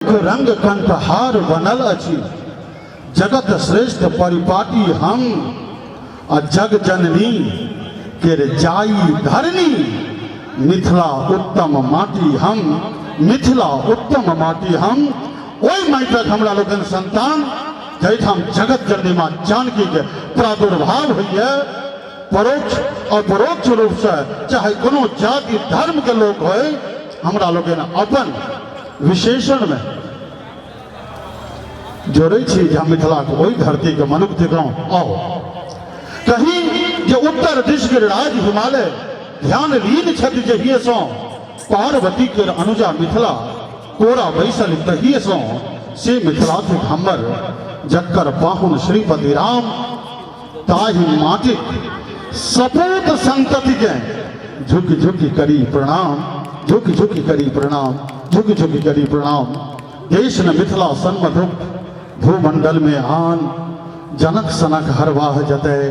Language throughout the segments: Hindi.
रंग कंठहार बनल अछि, जगत श्रेष्ठ परिपाटी हम, आ जग जननी केर जाई धरनी, मिथिला उत्तम माटी हम, मिथिला उत्तम माटी हम। ओई माटिक हमरा लोकन संतान जहिठाम जगत जननी माँ जानकी के प्रादुर्भाव होइए, परोक्ष और परोक्ष रूप से चाहे कोनो जाति धर्म के लोग होए, हमरा लोकन अपन विशेषण में जोड़े छी जे मिथिला के ओई धरती के मनुख दिखाऊं। आओ कहीं जे उत्तर दिश के राज हिमालय ध्यान लीन छथि जहिए सो, पार्वती के अनुजा मिथिला कोरा बैसल तहिए सो, से मिथिला थे हमर जक्कर पाहुन श्रीपति राम, ताहि माटिक सपूत संतति के झुक झुक करी प्रणाम, झुक झुक करी प्रणाम, झुक झुक करी प्रणाम। देश न मिथिला सन्मधुक भूमंडल में आन, जनक सनक हरवाह जतय,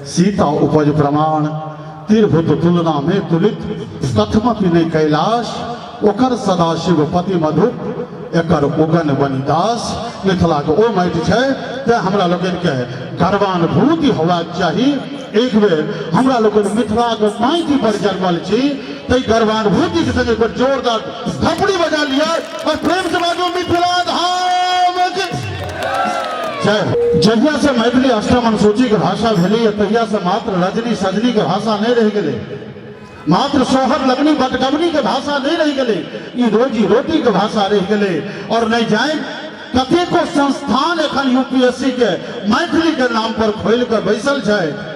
सीता उपज प्रमाण, तिरभुत तुलना में तुलित, कथमपि ने कैलाश, ओकर सदाशिव पति मधुक, एकर उगन बनिदास। मिथिला के ओ माटि छै ते हमरा लोकन के गर्वानुभूति होबाक चाही। एक बेर हमरा लोकन मिथिला के माटि पर जन्मल छी, तै गर्वानुभूति के संग एक बार जोरदार थपड़ी बजा लिया और प्रेम से बाजो मिथिला धाम की जय। जहिया से मैथिली अष्टम सूची के भाषा भेली, तहिया से मात्र रजनी सजनी के भाषा नहीं रह गए, मात्र सोहर लगनी बटगवनी के भाषा नहीं रह गए, ई रोजी रोटी के भाषा रह गए। और नहीं जाए कतेको संस्थान एखन यूपीएससी के मैथिली के नाम पर खोल कर बैसल है।